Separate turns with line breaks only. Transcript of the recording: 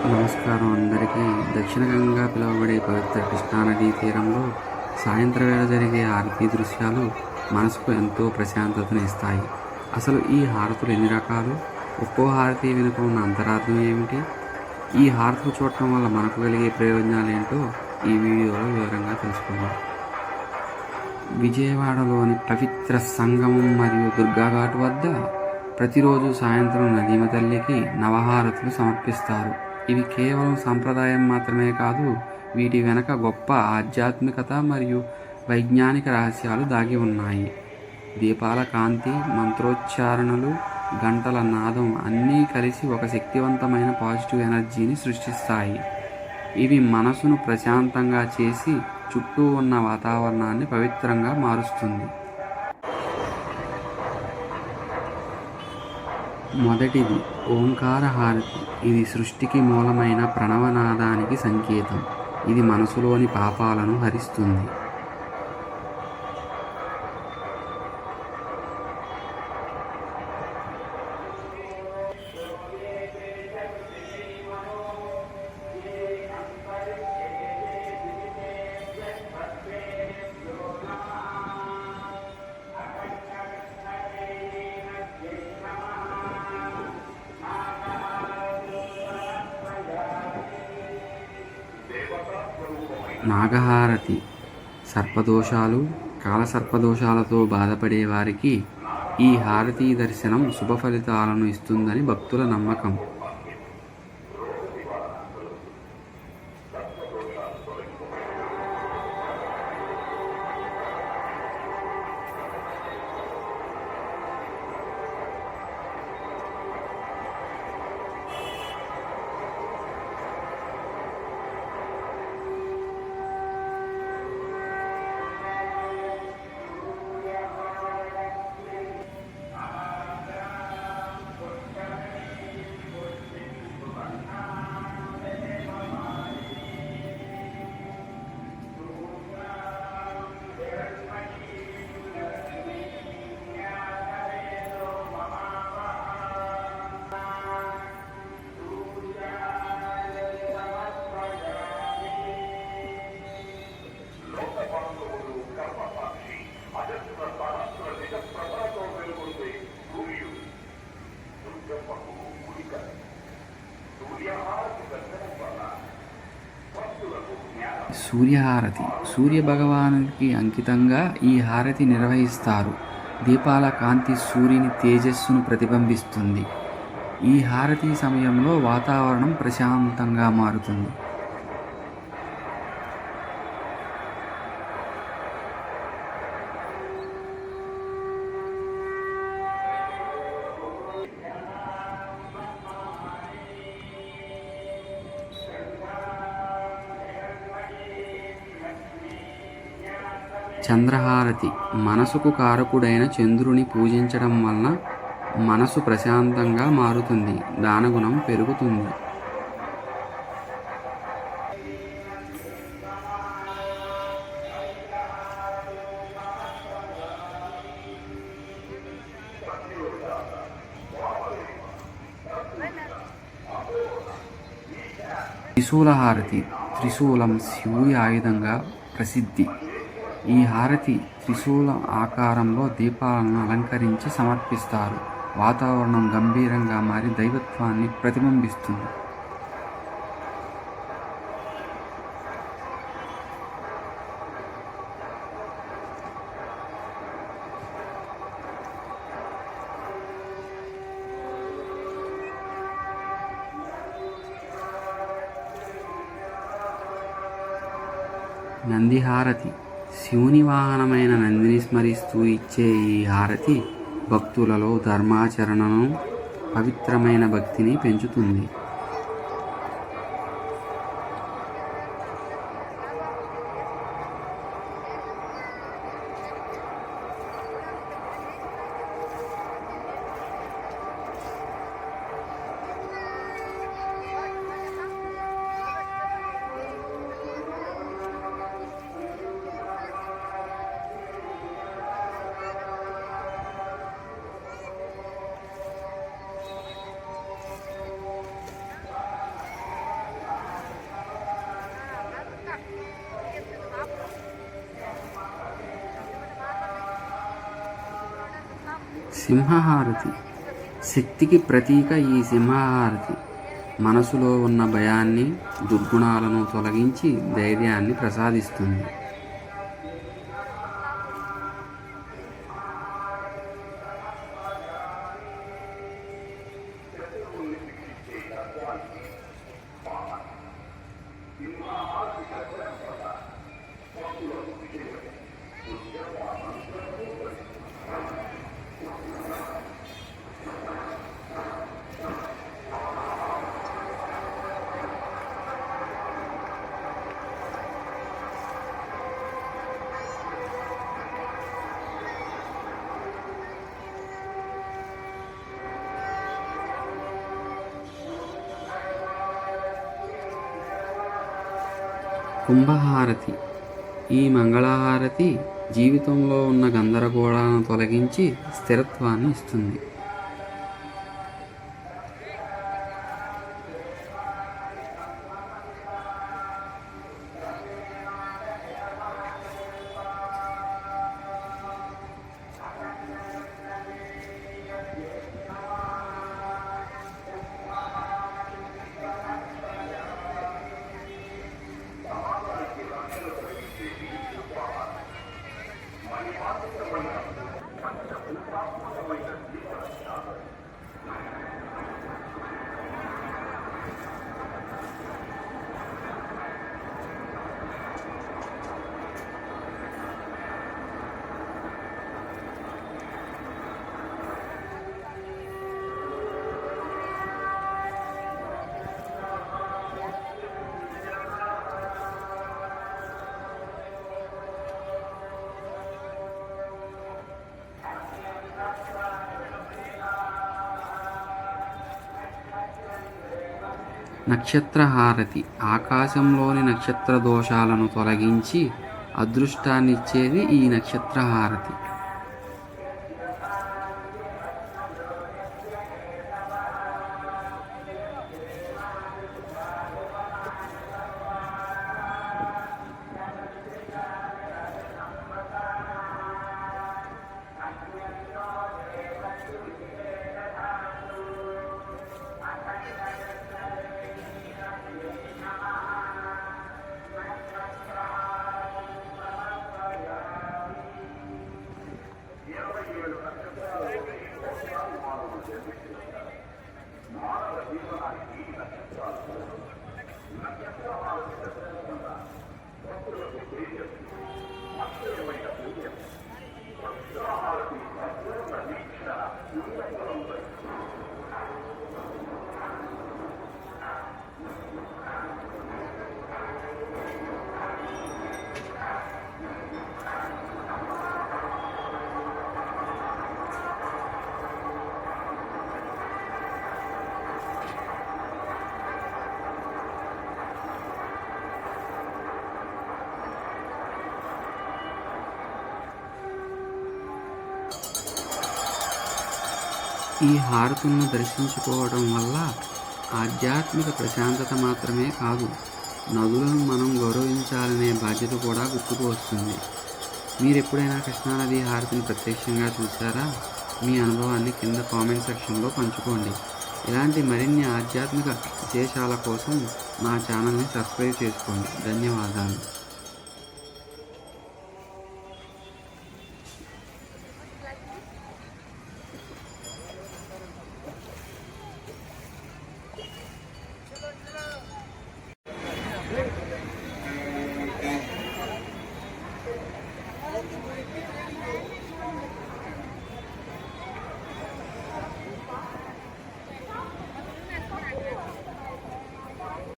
నమస్కారం అందరికీ. దక్షిణ గంగా పిలువబడే పవిత్ర కృష్ణానదీ తీరంలో సాయంత్రం వేళ జరిగే హారతీ దృశ్యాలు మనసుకు ఎంతో ప్రశాంతతను ఇస్తాయి. అసలు ఈ హారతులు ఎన్ని రకాలు? ఒక్కో హారతి వెనుక ఉన్న అంతరార్థం ఏమిటి? ఈ హారతులు చూడటం వల్ల మనకు కలిగే ప్రయోజనాలు ఏంటో ఈ వీడియోలో వివరంగా తెలుసుకుందాం. విజయవాడలోని పవిత్ర సంగమం మరియు దుర్గాఘాట్ వద్ద ప్రతిరోజు సాయంత్రం నదీమ తల్లికి నవహారతులు సమర్పిస్తారు. ఇవి కేవలం సంప్రదాయం మాత్రమే కాదు, వీటి వెనక గొప్ప ఆధ్యాత్మికత మరియు వైజ్ఞానిక రహస్యాలు దాగి ఉన్నాయి. దీపాల కాంతి, మంత్రోచ్చారణలు, గంటల నాదం అన్నీ కలిసి ఒక శక్తివంతమైన పాజిటివ్ ఎనర్జీని సృష్టిస్తాయి. ఇవి మనసును ప్రశాంతంగా చేసి చుట్టూ ఉన్న వాతావరణాన్ని పవిత్రంగా మారుస్తుంది. మొదటిది ఓంకార హారతి. ఇది సృష్టికి మూలమైన ప్రణవనాదానికి సంకేతం. ఇది మనసులోని పాపాలను హరిస్తుంది. నాగహారతి. సర్పదోషాలు, కాలసర్పదోషాలతో బాధపడే వారికి ఈ హారతీ దర్శనం శుభ ఫలితాలను ఇస్తుందని భక్తుల నమ్మకం. సూర్యహారతి. సూర్య భగవానుడికి అంకితంగా ఈ హారతి నిర్వహిస్తారు. దీపాల కాంతి సూర్యుని తేజస్సును ప్రతిబింబిస్తుంది. ఈ హారతి సమయంలో వాతావరణం ప్రశాంతంగా మారుతుంది. చంద్రహారతి. మనసుకు కారకుడైన చంద్రుని పూజించడం వలన మనసు ప్రశాంతంగా మారుతుంది, దానగుణం పెరుగుతుంది. త్రిశూలహారతి. త్రిశూలం శివుడి ఆయుధంగా ప్రసిద్ధి. ఈ హారతి త్రిశూల ఆకారంలో దీపాలను అలంకరించి సమర్పిస్తారు. వాతావరణం గంభీరంగా మారి దైవత్వాన్ని ప్రతిబింబిస్తుంది. నందిహారతి. శివుని వాహనమైన నందిని స్మరిస్తూ ఇచ్చే ఈ హారతి భక్తులలో ధర్మాచరణను, పవిత్రమైన భక్తిని పెంచుతుంది. సింహహారతి. శక్తికి ప్రతీక ఈ సింహహారతి మనసులో ఉన్న భయాన్ని, దుర్గుణాలను తొలగించి ధైర్యాన్ని ప్రసాదిస్తుంది. కుంభహారతి. ఈ మంగళహారతి జీవితంలో ఉన్న గందరగోళాలను తొలగించి స్థిరత్వాన్ని ఇస్తుంది. నక్షత్రహారతి. ఆకాశంలోని నక్షత్ర దోషాలను తొలగించి అదృష్టాన్నిచ్చేది ఈ నక్షత్రహారతి. ఈ హారతులను దర్శించుకోవడం వల్ల ఆధ్యాత్మిక ప్రశాంతత మాత్రమే కాదు, నదులను మనం గౌరవించాలనే బాధ్యత కూడా గుర్తుకు వస్తుంది. మీరు ఎప్పుడైనా కృష్ణానది హారతిని ప్రత్యక్షంగా చూసారా? మీ అనుభవాన్ని కింద కామెంట్ సెక్షన్లో పంచుకోండి. ఇలాంటి మరిన్ని ఆధ్యాత్మిక విశేషాల కోసం నా ఛానల్ని సబ్స్క్రైబ్ చేసుకోండి. ధన్యవాదాలు.
Great.